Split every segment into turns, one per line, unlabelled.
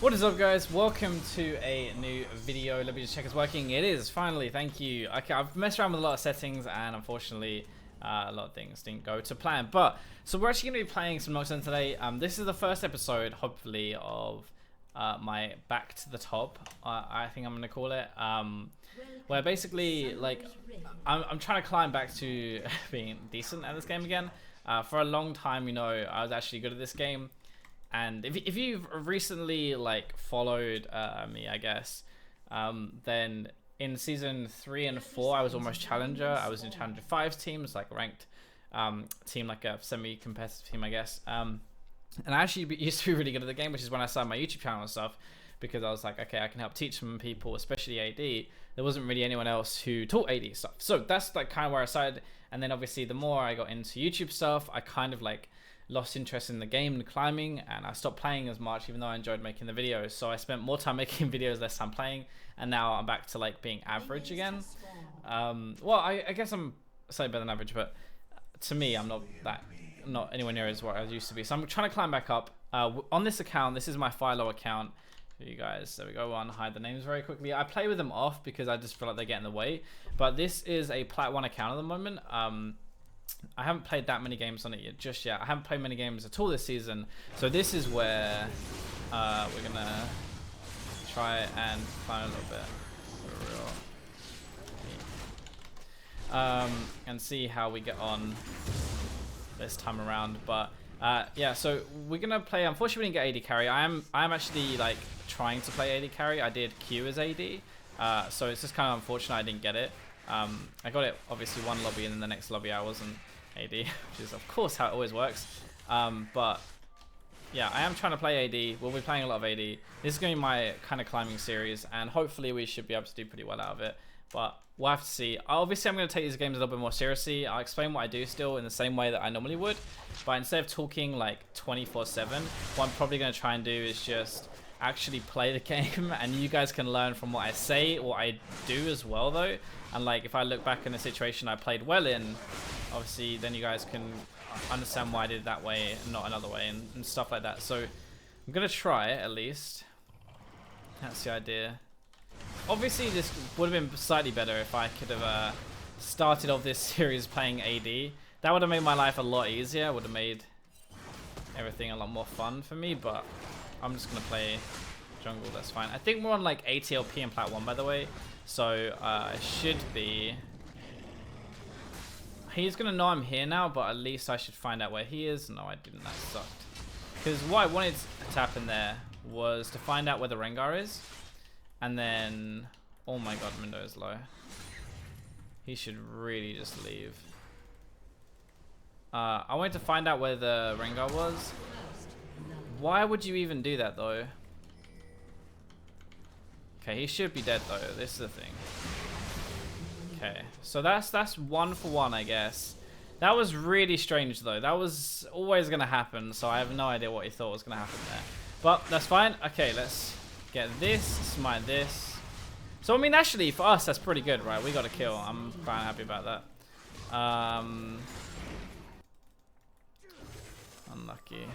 What is up, guys? Welcome to a new video. Let me just check it's working. It is, finally, thank you. Okay, I've messed around with a lot of settings and unfortunately a lot of things didn't go to plan. But so we're actually going to be playing some Nocturne today. This is the first episode, hopefully, of my Back to the Top, I think I'm going to call it. Where basically, like, I'm trying to climb back to being decent at this game again. For a long time, you know, I was actually good at this game. And if you've recently like followed me, I guess, then in season 3 and 4, I was almost challenger. I was in challenger 5 teams, like a ranked team, like a semi-competitive team, I guess. And I actually used to be really good at the game, which is when I started my YouTube channel and stuff, because I was like, okay, I can help teach some people, especially AD. There wasn't really anyone else who taught AD stuff. So that's like kind of where I started. And then obviously the more I got into YouTube stuff, I kind of like lost interest in the game and climbing, and I stopped playing as much, even though I enjoyed making the videos. So I spent more time making videos, less time playing, and now I'm back to like being average again. Well, I guess I'm slightly better than average, but to me, I'm not anywhere near as what I used to be. So I'm trying to climb back up. On this account, this is my Philo account for you guys. There we go. I'll hide the names very quickly. I play with them off because I just feel like they get in the way. But this is a Plat 1 account at the moment. I haven't played that many games on it just yet. I haven't played many games at all this season. So this is where we're gonna try and climb a little bit for real. And see how we get on this time around. But yeah, so we're gonna play. Unfortunately, we didn't get AD carry. I'm actually like trying to play AD carry. I did Q as AD, so it's just kind of unfortunate I didn't get it. I got it obviously one lobby, and then the next lobby I wasn't AD, which is of course how it always works. But yeah, I am trying to play AD. We'll be playing a lot of AD. This is going to be my kind of climbing series, and hopefully we should be able to do pretty well out of it. But we'll have to see. Obviously, I'm going to take these games a little bit more seriously. I'll explain what I do still in the same way that I normally would. But instead of talking like 24/7, what I'm probably going to try and do is just actually play the game, and you guys can learn from what I say, what I do as well though. And like if I look back in a situation I played well in, obviously then you guys can understand why I did it that way and not another way, and stuff like that. So I'm gonna try it at least. That's the idea. Obviously this would have been slightly better if I could have started off this series playing AD. That would have made my life a lot easier. Would have made everything a lot more fun for me, but I'm just gonna play jungle, that's fine. I think we're on like ATLP and Plat 1, by the way. So it should be... He's gonna know I'm here now, but at least I should find out where he is. No, I didn't, that sucked. Because what I wanted to happen there was to find out where the Rengar is. And then... Oh my god, Mindo is low. He should really just leave. I wanted to find out where the Rengar was. Why would you even do that though? Okay, he should be dead though. This is the thing. Okay, so that's 1 for 1, I guess. That was really strange though. That was always gonna happen, so I have no idea what he thought was gonna happen there. But that's fine. Okay, let's get this, smite this. So I mean, actually for us that's pretty good, right? We got a kill. I'm quite happy about that. Unlucky.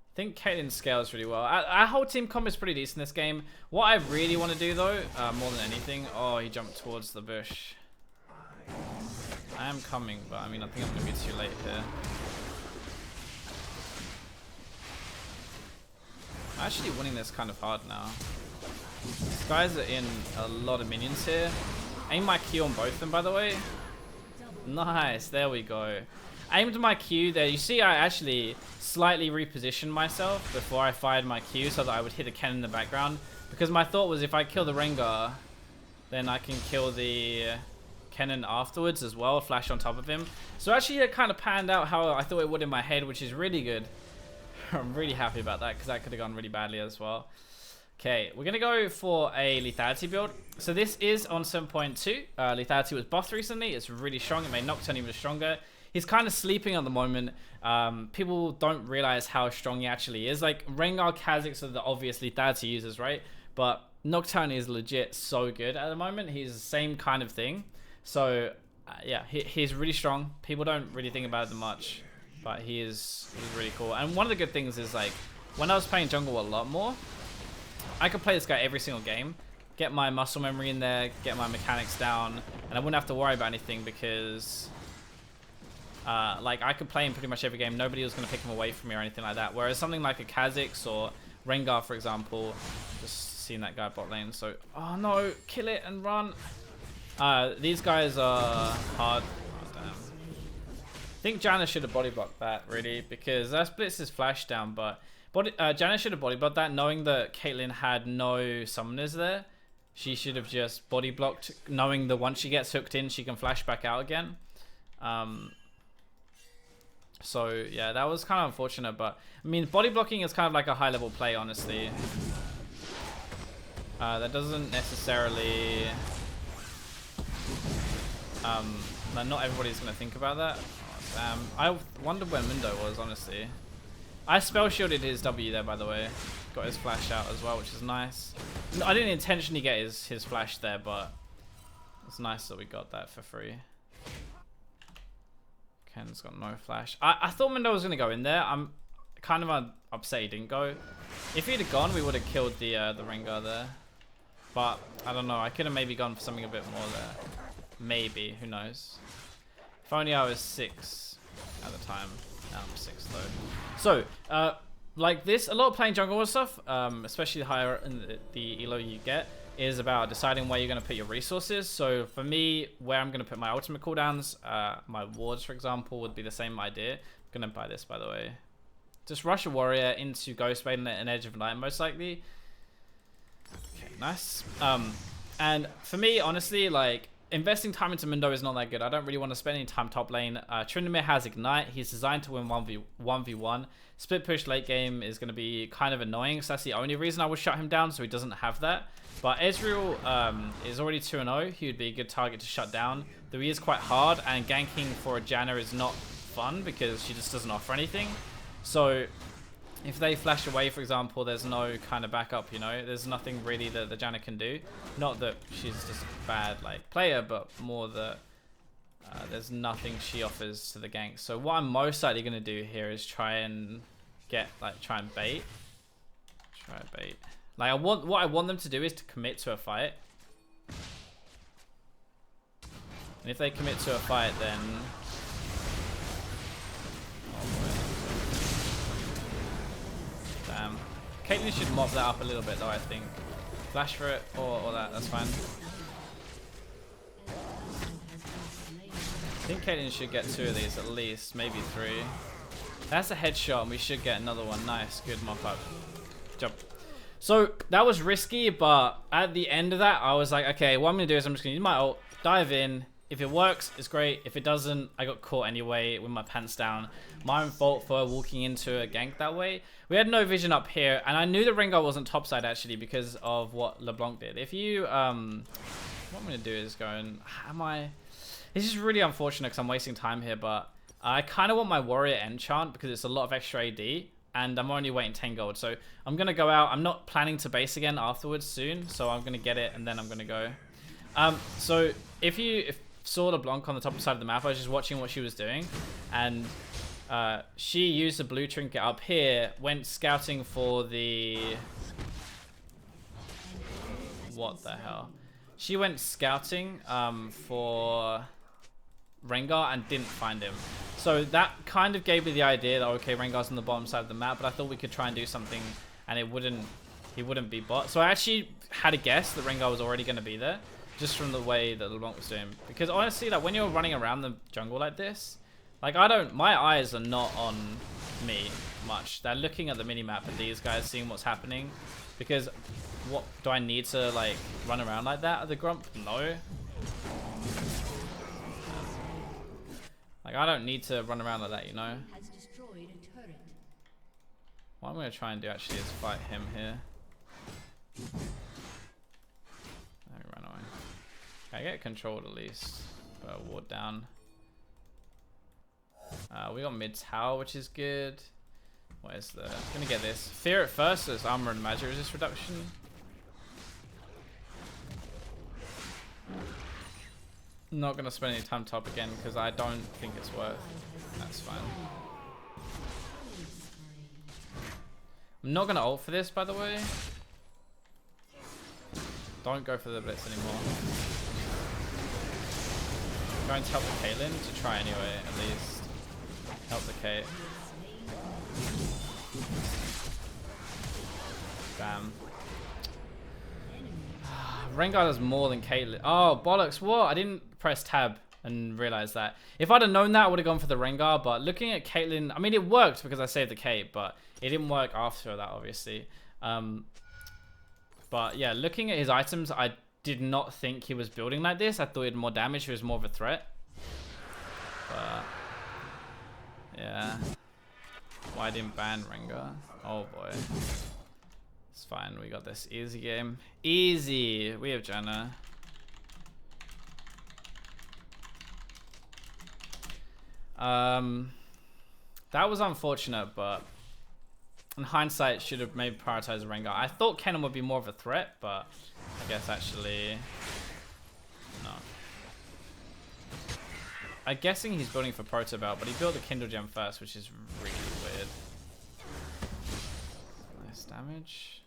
I think Caitlyn scales really well. Our whole team comp is pretty decent in this game. What I really want to do though, more than anything... Oh, he jumped towards the bush. I am coming, but I mean, I think I'm going to be too late here. I'm actually winning this kind of hard now. These guys are in a lot of minions here. Aim my Q on both of them, by the way. Nice, there we go. Aimed my Q there. You see I actually slightly repositioned myself before I fired my Q so that I would hit a cannon in the background. Because my thought was if I kill the Rengar, then I can kill the cannon afterwards as well, flash on top of him. So actually it kind of panned out how I thought it would in my head, which is really good. I'm really happy about that because that could have gone really badly as well. Okay, we're going to go for a lethality build. So this is on 7.2. Lethality was buffed recently. It's really strong. It made Nocturne even stronger. He's kind of sleeping at the moment. People don't realize how strong he actually is. Like, Rengar, Kha'Zix are the obvious lethality users, right? But Nocturne is legit so good at the moment. He's the same kind of thing. So, yeah, he's really strong. People don't really think about it much, but he's really cool. And one of the good things is, like, when I was playing jungle a lot more, I could play this guy every single game, get my muscle memory in there, get my mechanics down, and I wouldn't have to worry about anything because like I could play him pretty much every game. Nobody was going to pick him away from me or anything like that. Whereas something like a Kha'Zix or Rengar, for example, just seeing that guy bot lane. So, oh no, kill it and run. These guys are hard. Oh, damn. I think Janna should have body blocked that really because that splits his flash down. But Janna should have body blocked that, knowing that Caitlyn had no summoners there. She should have just body blocked, knowing that once she gets hooked in, she can flash back out again. So yeah, that was kind of unfortunate, but I mean, body blocking is kind of like a high level play, honestly. That doesn't necessarily, not everybody's gonna think about that. Oh, damn. I wondered where Mundo was, honestly. I spell shielded his W there, by the way. Got his flash out as well, which is nice. I didn't intentionally get his flash there, but it's nice that we got that for free. Ken's got no flash. I thought Mundo was going to go in there. I'm kind of upset he didn't go. If he'd have gone, we would have killed the Rengar there. But, I don't know. I could have maybe gone for something a bit more there. Maybe. Who knows? If only I was 6 at the time. Now I'm 6 though. So, like this, a lot of playing jungle stuff, especially the higher in the elo you get, is about deciding where you're going to put your resources. So for me, where I'm going to put my ultimate cooldowns, my wards, for example, would be the same idea. I'm going to buy this, by the way. Just rush a warrior into Ghostblade and an Edge of Night, most likely. Okay, nice. And for me, honestly, like, investing time into Mundo is not that good. I don't really want to spend any time top lane. Tryndamere has Ignite. He's designed to win 1v1. Split push late game is going to be kind of annoying, so that's the only reason I would shut him down, so he doesn't have that. But Ezreal is already 2-0. He would be a good target to shut down, though he is quite hard, and ganking for a Janna is not fun because she just doesn't offer anything. So if they flash away, for example, there's no kind of backup, you know? There's nothing really that the Janna can do. Not that she's just a bad like player, but more that there's nothing she offers to the gank. So what I'm most likely going to do here is try and bait. Like what I want them to do is to commit to a fight. And if they commit to a fight, then damn. Caitlyn should mop that up a little bit though, I think. Flash for it or that's fine. I think Caitlyn should get 2 of these at least, maybe 3. That's a headshot and we should get another one. Nice, good mop up. Jump. So that was risky, but at the end of that, I was like, okay, what I'm going to do is I'm just going to use my ult, dive in. If it works, it's great. If it doesn't, I got caught anyway with my pants down. My own fault for walking into a gank that way. We had no vision up here, and I knew the Rengar wasn't topside actually because of what LeBlanc did. If you, what I'm going to do is go and, this is really unfortunate because I'm wasting time here, but I kind of want my warrior enchant because it's a lot of extra AD. And I'm only waiting 10 gold, so I'm gonna go out. I'm not planning to base again afterwards soon, so I'm gonna get it and then I'm gonna go. So if you saw LeBlanc on the top side of the map, I was just watching what she was doing, and she used the blue trinket up here, went scouting for the what the hell? She went scouting for Rengar and didn't find him. So that kind of gave me the idea that, okay, Rengar's on the bottom side of the map, but I thought we could try and do something and he wouldn't be bot. So I actually had a guess that Rengar was already going to be there just from the way that LeBlanc was doing. Because honestly, like when you're running around the jungle like this, like my eyes are not on me much. They're looking at the minimap and these guys seeing what's happening. Because what, do I need to like run around like that at the Grump? No. Like, I don't need to run around like that, you know? What I'm going to try and do actually is fight him here. Let me run away. Okay, get controlled at least. Put a ward down. We got mid tower, which is good. What is the... Gonna get this. Fear at first is armor and magic resist reduction. Not gonna spend any time top again because I don't think it's worth. That's fine. I'm not gonna ult for this, by the way. Don't go for the blitz anymore. I'm going to help the Caitlyn to try anyway, at least. Help the Kate. Bam. Rengar does more than Caitlyn. Oh, bollocks. What? I didn't press tab and realize that. If I'd have known that, I would have gone for the Rengar. But looking at Caitlyn, I mean, it worked because I saved the Kate, but it didn't work after that, obviously. But yeah, looking at his items, I did not think he was building like this. I thought he had more damage. He was more of a threat. But yeah. Why didn't ban Rengar? Oh boy. It's fine. We got this. Easy game. Easy. We have Janna. That was unfortunate, but in hindsight, should have maybe prioritized Rengar. I thought Kennen would be more of a threat, but I guess actually no. I'm guessing he's building for Proto Belt, but he built the Kindle Gem first, which is really weird. Nice damage.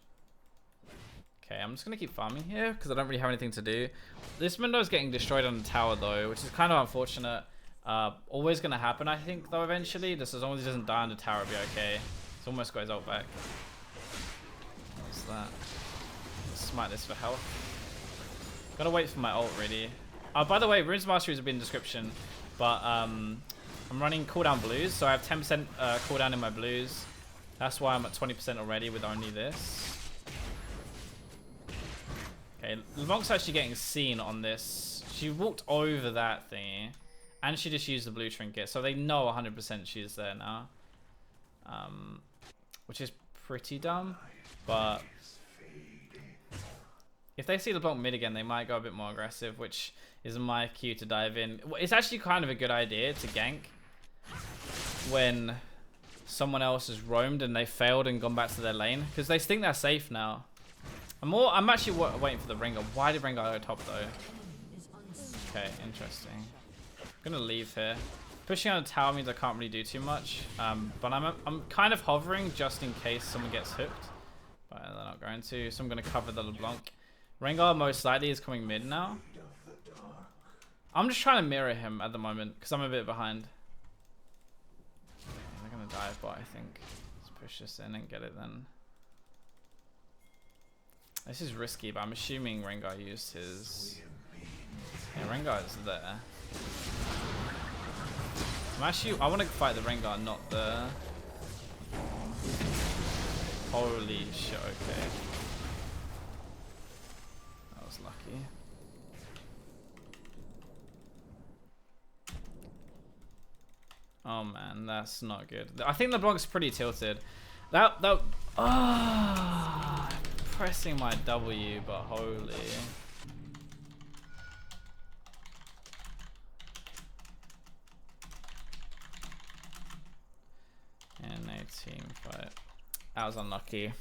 Okay, I'm just gonna keep farming here because I don't really have anything to do. This window is getting destroyed on the tower though, which is kind of unfortunate. Always gonna happen, I think, though. Eventually, just as long as he doesn't die on the tower, it'll be okay. It's almost got his ult back. What's that? Let's smite this for health. Gotta wait for my ult, really. By the way, Runes Masteries will be in the description, but I'm running cooldown blues, so I have 10% cooldown in my blues. That's why I'm at 20% already with only this. Okay, LeBlanc's actually getting seen on this. She walked over that thingy, and she just used the blue trinket, so they know 100% she's there now. Which is pretty dumb, but if they see LeBlanc mid again, they might go a bit more aggressive, which is my cue to dive in. It's actually kind of a good idea to gank when someone else has roamed and they failed and gone back to their lane, because they think they're safe now. I'm actually waiting for the Rengar. Why did Rengar go top though? Okay, interesting. I'm gonna leave here. Pushing on a tower means I can't really do too much, but I'm kind of hovering just in case someone gets hooked, but they're not going to. So I'm gonna cover the LeBlanc. Rengar most likely is coming mid now. I'm just trying to mirror him at the moment because I'm a bit behind. They're gonna dive bot, I think. Let's push this in and get it then. This is risky, but I'm assuming Rengar used his. Yeah, Rengar is there. I want to fight the Rengar, not the. Holy shit! Okay, that was lucky. Oh man, that's not good. I think the LeBlanc's pretty tilted. Pressing my W, but holy. And a team fight. That was unlucky.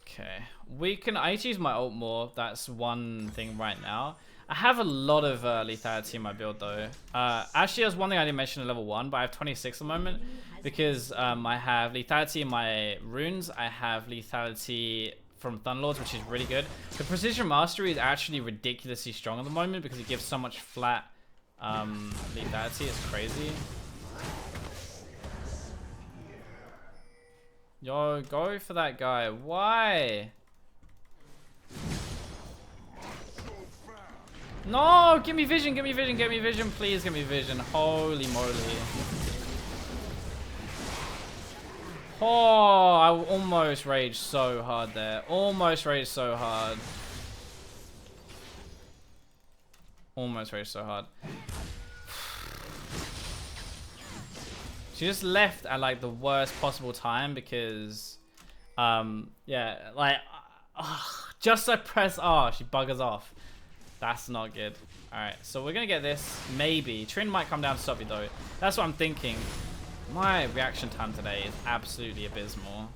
Okay, I need to use my ult more. That's one thing right now. I have a lot of lethality in my build though. Actually, there's one thing I didn't mention at level 1, but I have 26 at the moment because I have lethality in my runes. I have lethality from Thunderlords, which is really good. The Precision Mastery is actually ridiculously strong at the moment because it gives so much flat lethality. It's crazy. Yo, go for that guy. Why? No, give me vision, give me vision, give me vision, please give me vision. Holy moly. Oh, I almost raged so hard there. Almost raged so hard. Almost raged so hard. She just left at like the worst possible time because, yeah, like, just I press R, she buggers off. That's not good. Alright, so we're gonna get this, maybe. Trin might come down to stop you though. That's what I'm thinking. My reaction time today is absolutely abysmal.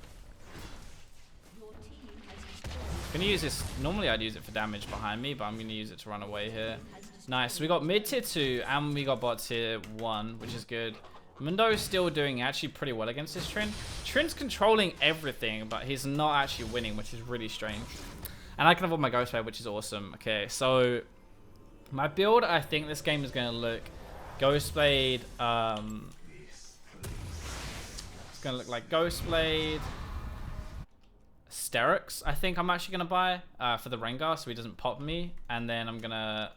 I'm gonna use this, normally I'd use it for damage behind me, but I'm gonna use it to run away here. Nice. So we got mid tier 2 and we got bot tier 1, which is good. Mundo's still doing actually pretty well against this Trin. Trin's controlling everything, but he's not actually winning, which is really strange. And I can avoid my Ghost Blade, which is awesome. Okay, so my build, I think this game is going to look Ghost Blade. It's going to look like Ghost Blade. Sterix, I think I'm actually going to buy for the Rengar so he doesn't pop me. And then I'm going to...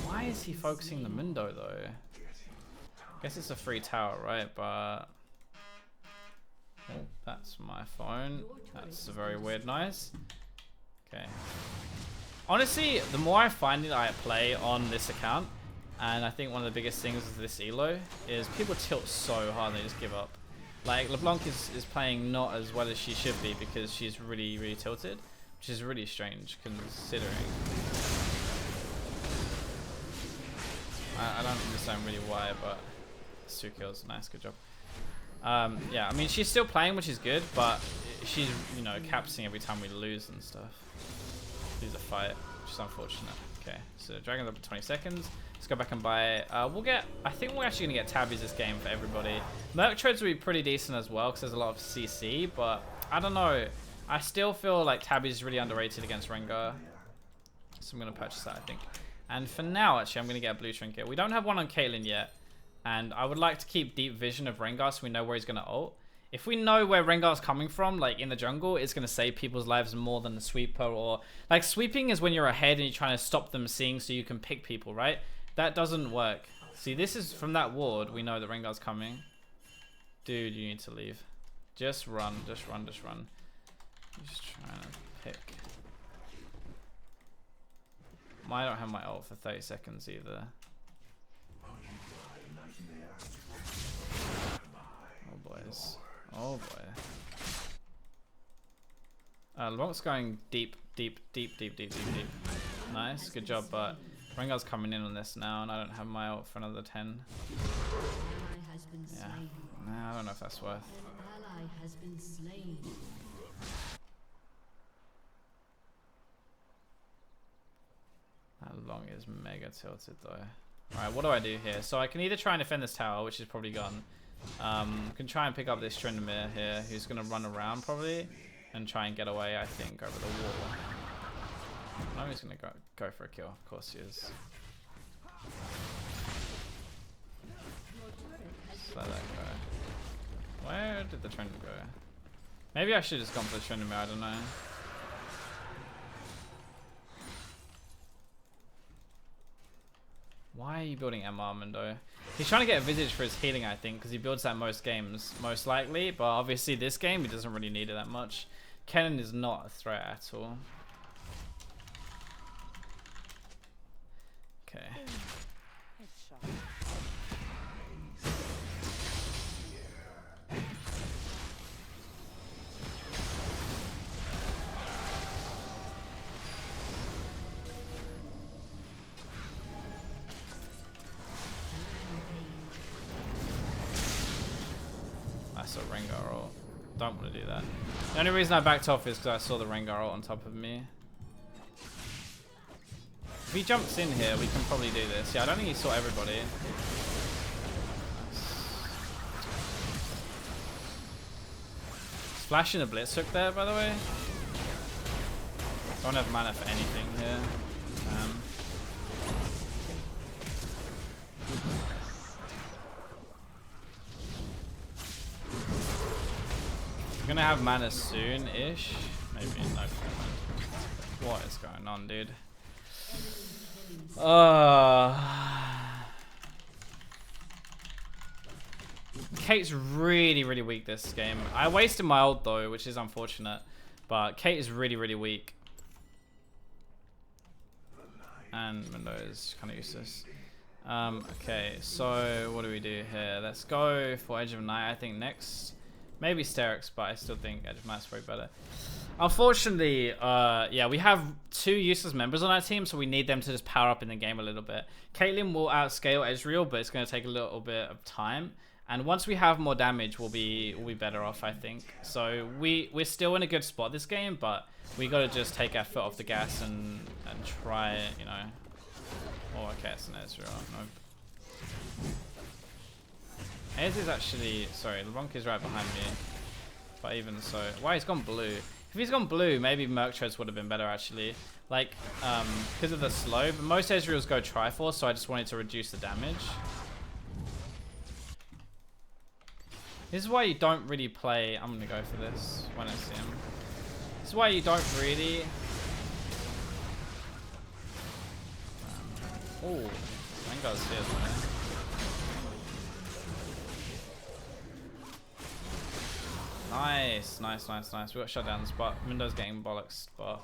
Why is he focusing the Mundo though? I guess it's a free tower, right? But... Oh, that's my phone. That's a very weird noise. Okay. Honestly, the more I find that I play on this account, and I think one of the biggest things with this elo is people tilt so hard they just give up. Like LeBlanc is playing not as well as she should be because she's really tilted, which is really strange considering. I don't understand really why, but it's 2 kills. Nice, good job. Yeah, I mean she's still playing, which is good, but she's, you know, capsing every time we lose and stuff. Lose a fight, which is unfortunate. Okay, so Dragon's up to 20 seconds. Let's go back and buy. We'll get. I think we're actually gonna get tabbies this game for everybody. Merc trades will be pretty decent as well because there's a lot of CC, but I don't know. I still feel like tabbies is really underrated against Rengar, so I'm gonna purchase that, I think. And for now, actually, I'm gonna get a blue trinket. We don't have one on Caitlyn yet. And I would like to keep deep vision of Rengar so we know where he's going to ult. If we know where Rengar's coming from, like in the jungle, it's going to save people's lives more than the sweeper. Or like sweeping is when you're ahead and you're trying to stop them seeing so you can pick people, right? That doesn't work. See, this is from that ward. We know that Rengar's coming. Dude, you need to leave. Just run, just run, just run. I'm just trying to pick. I don't have my ult for 30 seconds either. Oh boys. Oh boy. LeBlanc's going deep. Nice, good job, but Rengar's coming in on this now and I don't have my ult for another 10. Yeah. Nah, I don't know if that's worth. That long is mega tilted though. Alright, what do I do here? So I can either try and defend this tower, which is probably gone. Can try and pick up this Tryndamere here, who's going to run around probably, and try and get away, I think, over the wall. I know he's going to go for a kill. Of course he is. Just let that go. Where did the Tryndamere go? Maybe I should have just gone for the Tryndamere, I don't know. Why are you building MR, Mundo? He's trying to get a Visage for his healing, I think, because he builds that most games, most likely. But obviously this game, he doesn't really need it that much. Kennen is not a threat at all. Okay. I saw Rengar ult. Don't want to do that. The only reason I backed off is because I saw the Rengar ult on top of me. If he jumps in here, we can probably do this. Yeah, I don't think he saw everybody. Flashing a Blitz hook there, by the way. Don't have mana for anything here. Gonna have mana soon-ish. Maybe no. What is going on, dude? Kate's really weak this game. I wasted my ult though, which is unfortunate. But Kate is really weak. And Mundo is kind of useless. Okay, so what do we do here? Let's go for Edge of Night, I think, next. Maybe Sterix, but I still think Edge of Night's probably better. Unfortunately, yeah, we have 2 useless members on our team, so we need them to just power up in the game a little bit. Caitlyn will outscale Ezreal, but it's going to take a little bit of time. And once we have more damage, we'll be better off, I think. So we're still in a good spot this game, but we gotta just take our foot off the gas and try, you know. Oh, okay, it's an Ezreal. No. Ez is actually, sorry, LeBronc is right behind me. But even so, why he's gone blue? If he's gone blue, maybe Merctress would have been better actually. Like, because of the slow. But most Ezreals go Triforce, so I just wanted to reduce the damage. This is why you don't really play. I'm gonna go for this when I see him. This is why you don't really. Oh, Rengar's here, man. Nice, nice, nice, nice. We got shutdowns, but Mindo's getting bollocks. But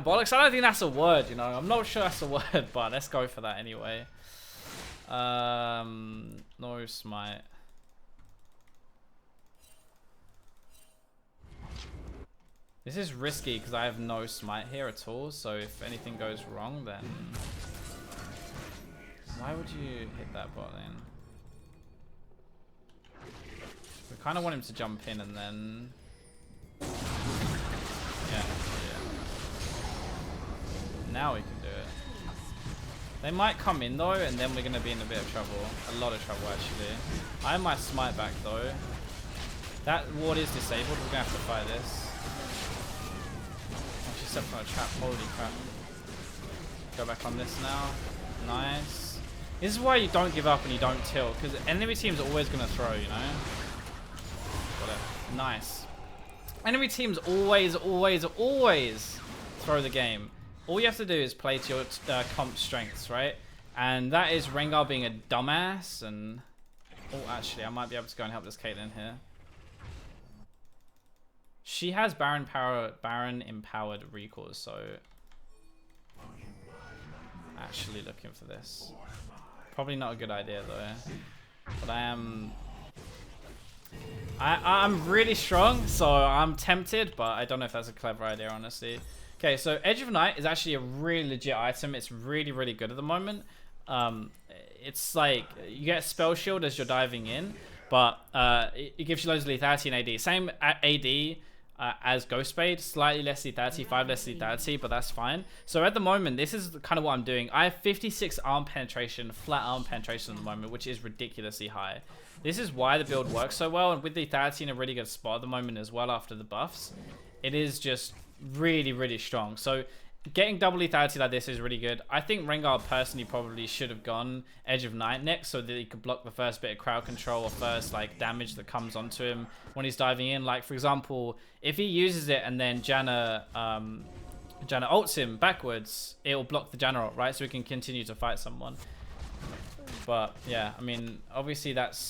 bollocks, I don't think that's a word. You know, I'm not sure that's a word, but let's go for that anyway. No smite. This is risky because I have no smite here at all, so if anything goes wrong, then... Why would you hit that bot lane? We kind of want him to jump in and then... Yeah. Now we can do it. They might come in though, and then we're going to be in a bit of trouble. A lot of trouble, actually. I have my smite back though. That ward is disabled. We're going to have to fight this. Stepped on a trap, holy crap. Go back on this now. Nice. This is why you don't give up and you don't tilt, because enemy team's always going to throw, you know? Whatever. Nice. Enemy teams always throw the game. All you have to do is play to your comp strengths, right? And that is Rengar being a dumbass, and... Oh, actually, I might be able to go and help this Caitlyn here. She has Baron empowered recalls, so actually looking for this. Probably not a good idea though. But I'm really strong, so I'm tempted, but I don't know if that's a clever idea, honestly. Okay, so Edge of Night is actually a really legit item. It's really, really good at the moment. It's like you get Spell Shield as you're diving in, but it gives you loads of lethality and AD. Same AD. As Ghost Spade, slightly less lethality, 5 less lethality, but that's fine. So at the moment, this is kind of what I'm doing. I have 56 arm penetration, flat arm penetration at the moment, which is ridiculously high. This is why the build works so well, and with lethality in a really good spot at the moment as well after the buffs, it is just really, really strong. So getting double lethality like this is really good. I think Rengar personally probably should have gone Edge of Night next so that he could block the first bit of crowd control or first like damage that comes onto him when he's diving in. Like for example, if he uses it and then Janna ults him backwards, it will block the Janna ult, right? So we can continue to fight someone. But yeah, I mean, obviously that'll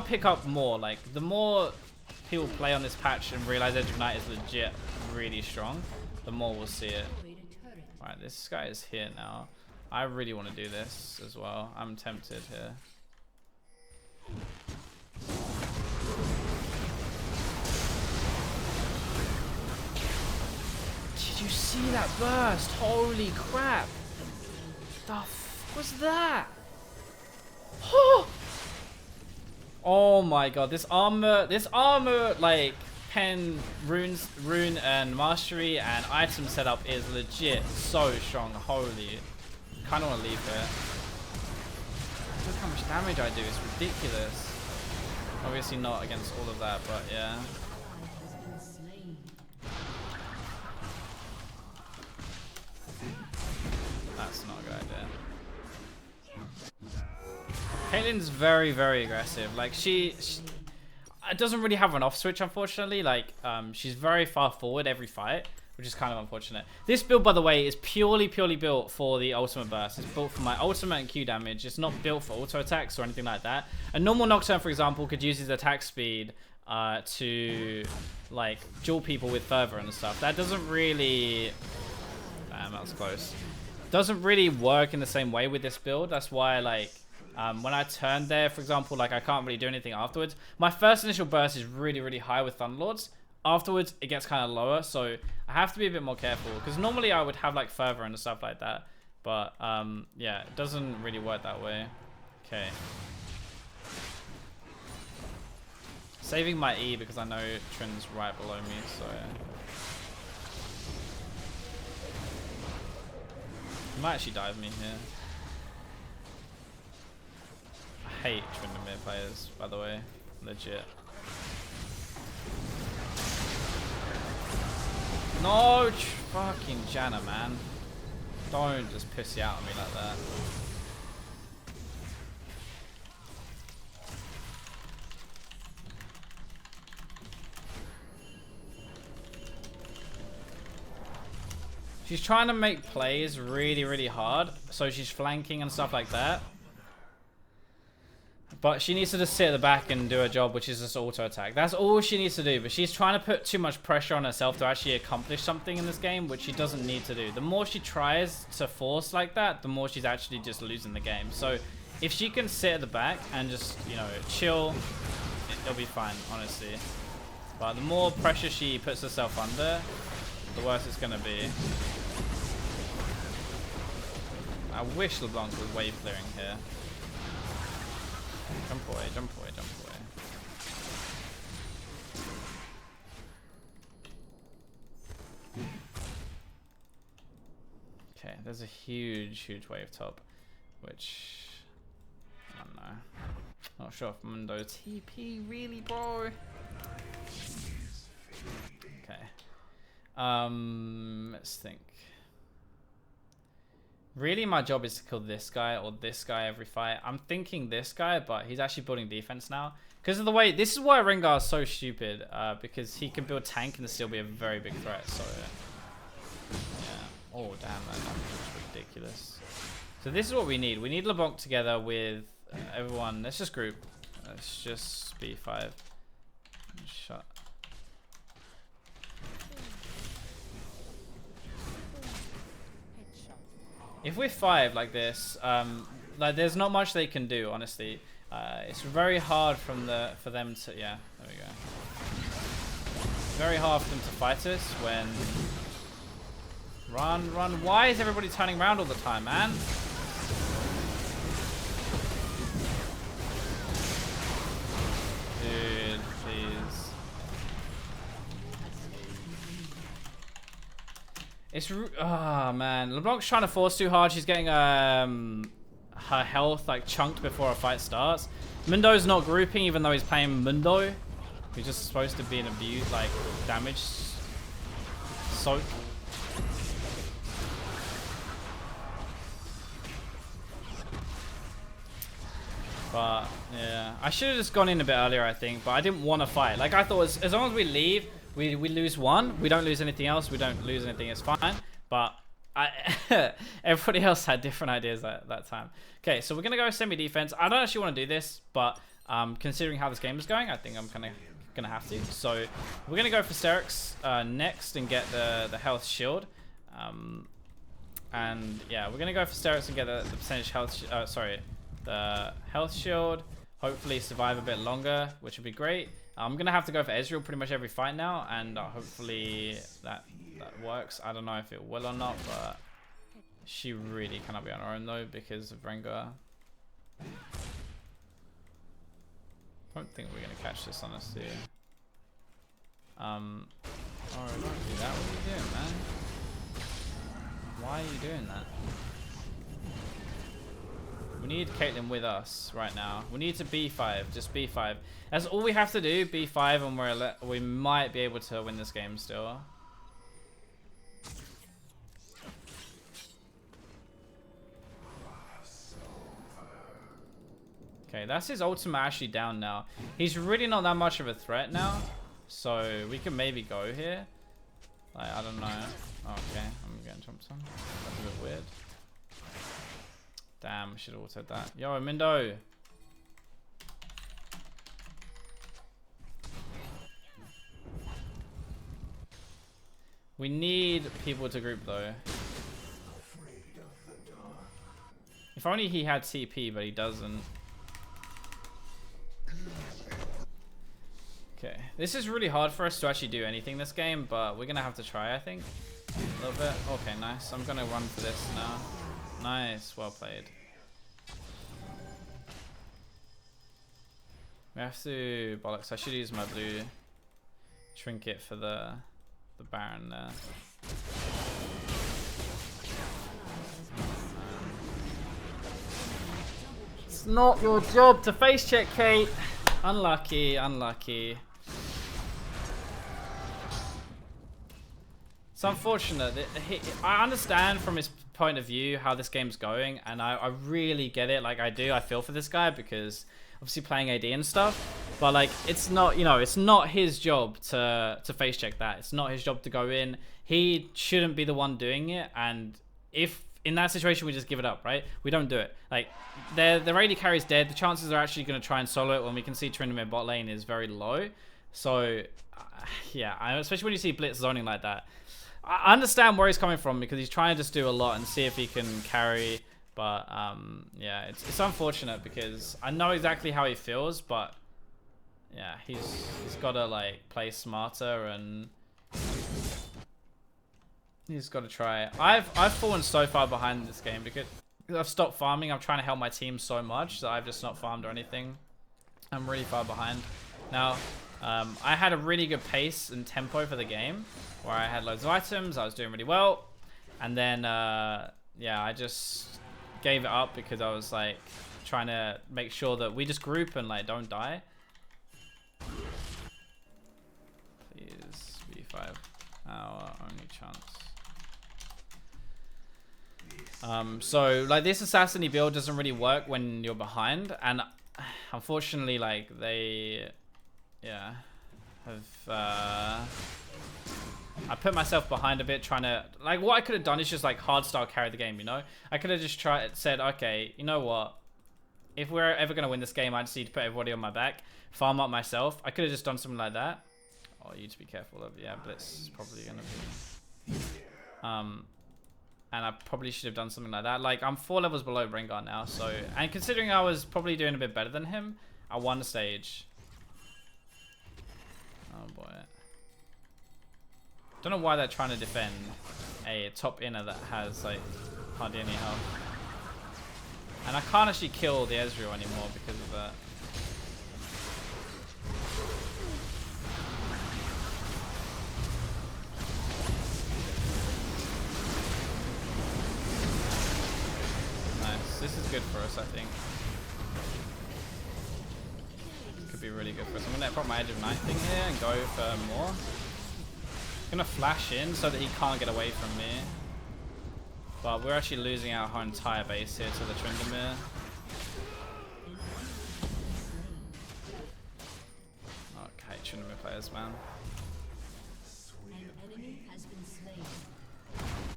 pick up more. Like the more people play on this patch and realize Edge of Night is legit really strong, the more we'll see it. Right, this guy is here now. I really want to do this as well. I'm tempted here. Did you see that burst? Holy crap! The f was that? Oh my god, this armor like pen, rune and mastery and item setup is legit so strong. Holy, kind of want to leave here. Look how much damage I do, it's ridiculous. Obviously not against all of that, but yeah. That's not a good idea. Caitlyn's very, very aggressive. Like she doesn't really have an off switch, unfortunately. Like she's very far forward every fight, which is kind of unfortunate. This build, by the way, is purely built for the ultimate burst. It's built for my ultimate and Q damage. It's not built for auto attacks or anything like that. A normal Nocturne, for example, could use his attack speed to like duel people with fervor and stuff. That doesn't really... Damn, that was close. Doesn't really work in the same way with this build. That's why, like, when I turn there, for example, like I can't really do anything afterwards. My first initial burst is really, really high with Thunderlords. Afterwards, it gets kind of lower, so I have to be a bit more careful. Because normally I would have like fervor and stuff like that. But yeah, it doesn't really work that way. Okay. Saving my E because I know Trin's right below me, so... He might actually dive me here. I hate Trin to mid players, by the way. Legit. No, fucking Janna, man. Don't just piss you out on me like that. She's trying to make plays really, really hard. So she's flanking and stuff like that. But she needs to just sit at the back and do her job, which is just auto attack. That's all she needs to do. But she's trying to put too much pressure on herself to actually accomplish something in this game, which she doesn't need to do. The more she tries to force like that, the more she's actually just losing the game. So if she can sit at the back and just, you know, chill, it'll be fine, honestly. But the more pressure she puts herself under, the worse it's going to be. I wish LeBlanc was wave clearing here. Jump away, jump away, jump away. Okay, there's a huge, huge wave top, which I don't know. Not sure if Mundo TP really, bro. Okay. Let's think. Really, my job is to kill this guy or this guy every fight. I'm thinking this guy, but he's actually building defense now. Because of the way, this is why Rengar is so stupid. Because he can build tank and still be a very big threat. So, yeah. Oh, damn, that is ridiculous. So this is what we need. We need LeBlanc together with everyone. Let's just group. Let's just B5. Shut. If we're 5 like this, like there's not much they can do, honestly. It's very hard for them to, yeah, there we go. It's very hard for them to fight us when... Run, run. Why is everybody turning around all the time, man? Dude, please. It's man, LeBlanc's trying to force too hard. She's getting her health like chunked before a fight starts. Mundo's not grouping, even though he's playing Mundo. He's just supposed to be an abuse, like damage soak. But yeah, I should have just gone in a bit earlier, I think. But I didn't want to fight. Like I thought, as long as we leave. We lose one. We don't lose anything else. We don't lose anything. It's fine. But everybody else had different ideas at that time. Okay, so we're going to go semi-defense. I don't actually want to do this, but considering how this game is going, I think I'm kind of going to have to. So we're going to go for Sterix next and get the health shield. And yeah, we're going to go for Sterix and get the percentage health... the health shield. Hopefully survive a bit longer, which would be great. I'm going to have to go for Ezreal pretty much every fight now, and hopefully that works. I don't know if it will or not, but she really cannot be on her own though because of Rengar. I don't think we're going to catch this, honestly. Oh, don't do that. What are you doing, man? Why are you doing that? We need Caitlyn with us right now. We need to B5, just B5. That's all we have to do, B5, and we might be able to win this game still. Okay, that's his ultimate actually down now. He's really not that much of a threat now, so we can maybe go here. Like, I don't know. Oh, okay, I'm getting jumped on. That's a bit weird. Damn, should have autoed that. Yo, Mindo. We need people to group though. If only he had TP, but he doesn't. Okay, this is really hard for us to actually do anything this game, but we're gonna have to try, I think. A little bit. Okay, nice. I'm gonna run for this now. Nice, well played. We have to bollocks. I should use my blue trinket for the Baron there. It's not your job to face check, Kate. Unlucky, unlucky. It's unfortunate. I understand from his point of view how this game's going, and I really get it. Like, I do. I feel for this guy because obviously playing AD and stuff. But like, it's not, you know, it's not his job to face check that. It's not his job to go in. He shouldn't be the one doing it. And if in that situation we just give it up, right? We don't do it. Like, the AD carry's dead. The chances are actually going to try and solo it when we can see Tryndamere bot lane is very low. So yeah, especially when you see Blitz zoning like that. I understand where he's coming from because he's trying to just do a lot and see if he can carry. But yeah, it's unfortunate because I know exactly how he feels, but yeah, he's got to like play smarter and he's got to try. I've fallen so far behind in this game because I've stopped farming. I'm trying to help my team so much that I've just not farmed or anything. I'm really far behind now. I had a really good pace and tempo for the game where I had loads of items. I was doing really well, and then yeah, I just gave it up because I was like trying to make sure that we just group and like don't die. Please, B5, our only chance. So like this assassin-y build doesn't really work when you're behind, and unfortunately like they, yeah, have I put myself behind a bit trying to, like, what I could have done is just like hardstyle carry the game, you know? I could have just said, okay, you know what? If we're ever going to win this game, I just need to put everybody on my back, farm up myself. I could have just done something like that. Oh, you need to be careful of, yeah, Blitz is probably going to be. And I probably should have done something like that. Like, I'm 4 levels below Rengar now, so, and considering I was probably doing a bit better than him, I won the stage. Oh boy. Don't know why they're trying to defend a top inner that has like hardly any health. And I can't actually kill the Ezreal anymore because of that. Nice. This is good for us, I think. Could be really good for us. I'm gonna put my Edge of Night thing here and go for more. I'm gonna flash in so that he can't get away from me. But we're actually losing our whole entire base here to the Tryndamere. Okay, Tryndamere players, man.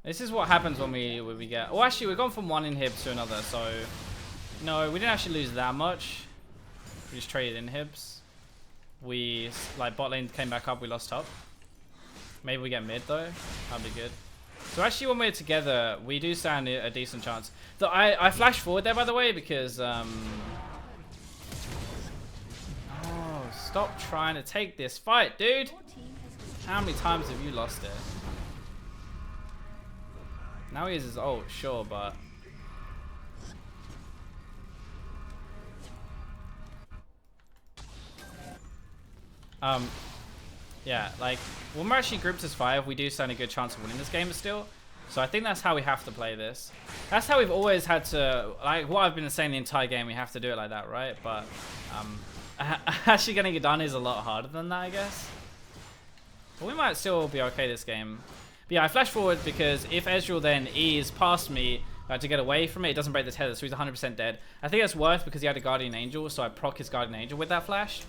This is what happens when we get. Oh, actually, we've gone from one inhib to another, so no, we didn't actually lose that much. We just traded inhibs. We like bot lane came back up. We lost top. Maybe we get mid though. That'd be good. So actually, when we're together, we do stand a decent chance. So I flashed forward there, by the way, because oh, stop trying to take this fight, dude. How many times have you lost it? Now he uses his ult, sure, but yeah, like when we're actually grouped as 5, we do stand a good chance of winning this game still. So I think that's how we have to play this. That's how we've always had to, like what I've been saying the entire game, we have to do it like that, right? But actually getting it done is a lot harder than that, I guess. But we might still be okay this game. But yeah, I flash forward because if Ezreal then E's past me to get away from it, it doesn't break the tether, so he's 100% dead. I think that's worth because he had a Guardian Angel, so I proc his Guardian Angel with that flash.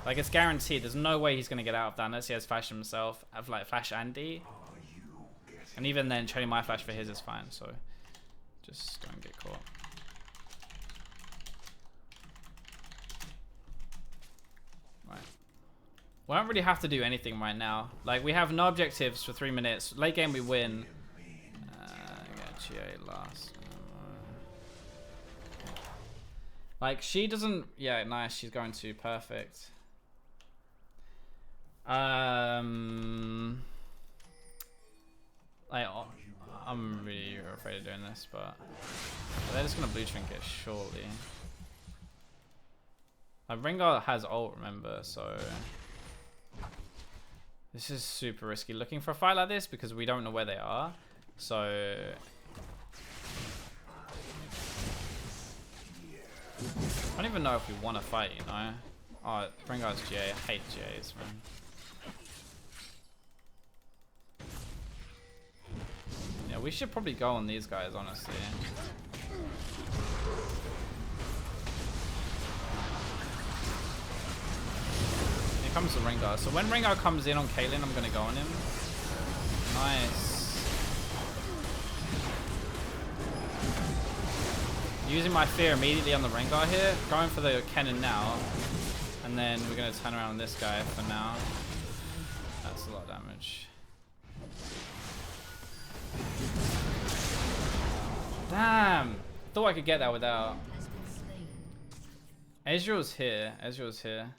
Like, it's guaranteed. There's no way he's going to get out of that unless he has flash himself. I have, like, flash and D. And even then, trading my flash for his is fine, so just don't get caught. Right. We don't really have to do anything right now. Like, we have no objectives for 3 minutes. Late game, we win. Get GA last. Like, she doesn't... Yeah, nice. She's going to perfect. Like, I'm really afraid of doing this, but they're just gonna blue trinket, surely. Rengar has ult, remember, so this is super risky looking for a fight like this because we don't know where they are. So I don't even know if we want to fight, you know. Oh, Rengar's GA. I hate GAs, man. Yeah, we should probably go on these guys, honestly. Here comes the Rengar. So when Rengar comes in on Caitlyn, I'm gonna go on him. Nice. Using my fear immediately on the Rengar here. Going for the cannon now. And then we're gonna turn around on this guy for now. That's a lot of damage. Damn! Thought I could get that without. Ezreal's here. Ezreal's here.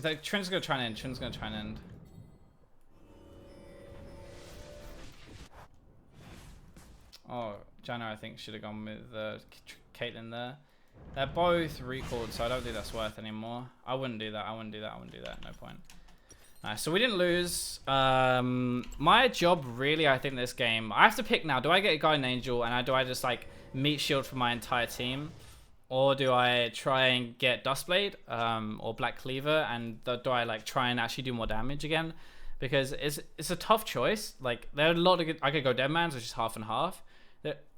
Like, Trin's gonna try and end. Trin's gonna try and end. Oh, Janna, I think, should have gone with Caitlyn there. They're both recalled, so I don't think that's worth anymore. I wouldn't do that. I wouldn't do that. I wouldn't do that. No point. Nice. So we didn't lose. My job, really, I think, this game, I have to pick now. Do I get a Guardian Angel and do I just, like, meat shield for my entire team? Or do I try and get Duskblade or Black Cleaver, and do I like try and actually do more damage again? Because it's a tough choice. Like, there are a lot of I could go Deadman's, which is half and half.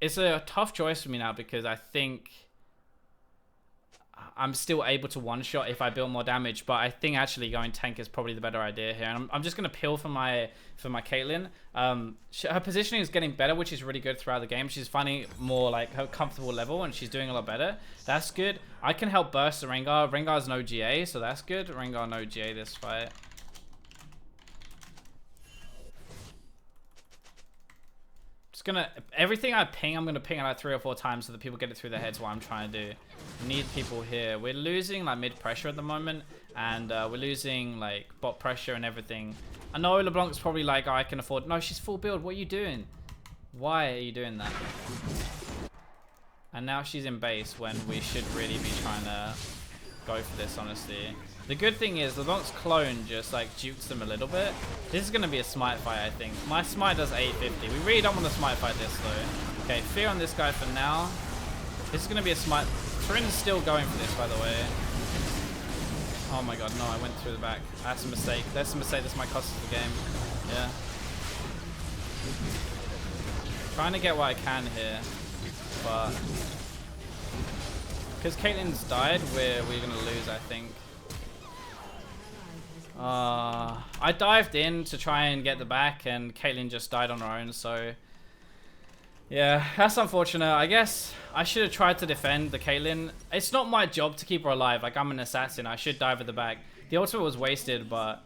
It's a tough choice for me now because I think I'm still able to one shot if I build more damage, but I think actually going tank is probably the better idea here. And I'm just gonna peel for my Caitlyn. Her positioning is getting better, which is really good throughout the game. She's finding more like her comfortable level, and she's doing a lot better. That's good. I can help burst the Rengar. Rengar's no GA, so that's good. Rengar no GA this fight. Just gonna everything I ping, I'm gonna ping it like 3 or 4 times so that people get it through their heads what I'm trying to do. Need people here. We're losing like mid pressure at the moment, and we're losing like bot pressure and everything. I know LeBlanc's probably like, oh, I can afford. No, she's full build. What are you doing? Why are you doing that? And now she's in base when we should really be trying to go for this, honestly. The good thing is LeBlanc's clone just like dupes them a little bit. This is gonna be a smite fight, I think. My smite does 850. We really don't want to smite fight this though. Okay, fear on this guy for now. This is gonna be a smite. Trin's still going for this, by the way. Oh my god, no, I went through the back. That's a mistake. That's a mistake. This might cost us the game. Yeah. Trying to get what I can here, but because Caitlyn's died, we're gonna lose, I think. I dived in to try and get the back, and Caitlyn just died on her own, so yeah, that's unfortunate. I guess I should have tried to defend the Caitlyn. It's not my job to keep her alive. Like, I'm an assassin. I should dive at the back. The ultimate was wasted, but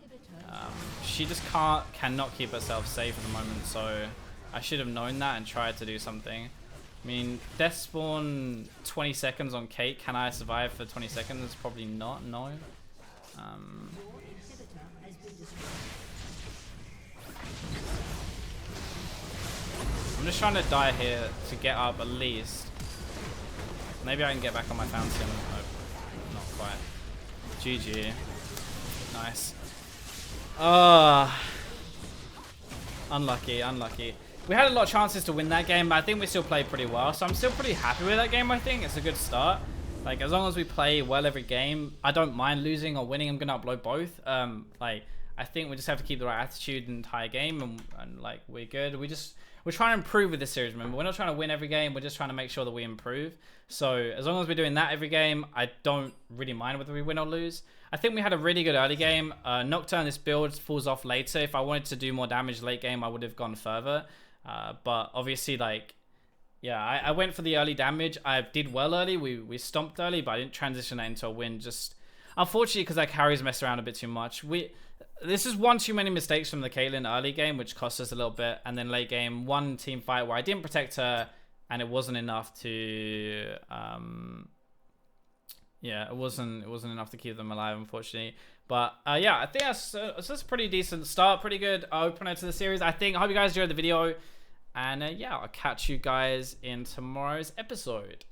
she just cannot keep herself safe at the moment, so I should have known that and tried to do something. I mean, death spawn 20 seconds on Kate. Can I survive for 20 seconds? Probably not, no. I'm just trying to die here to get up at least. Maybe I can get back on my fountain. No, not quite. GG. Nice. Unlucky, unlucky. We had a lot of chances to win that game, but I think we still played pretty well. So I'm still pretty happy with that game, I think. It's a good start. Like, as long as we play well every game, I don't mind losing or winning. I'm going to upload both. Like, I think we just have to keep the right attitude the entire game, and like, we're good. We're trying to improve with this series, remember? We're not trying to win every game. We're just trying to make sure that we improve. So as long as we're doing that every game, I don't really mind whether we win or lose. I think we had a really good early game. Nocturne, this build falls off later. If I wanted to do more damage late game, I would have gone further. But obviously, like, yeah, I went for the early damage. I did well early. We stomped early, but I didn't transition that into a win. Just unfortunately, because our carries messed around a bit too much. This is one too many mistakes from the Caitlyn early game, which cost us a little bit. And then late game, one team fight where I didn't protect her, and it wasn't enough to, yeah, it wasn't enough to keep them alive, unfortunately. But yeah, I think that's a pretty decent start, pretty good opener to the series. I think. I hope you guys enjoyed the video, and yeah, I'll catch you guys in tomorrow's episode.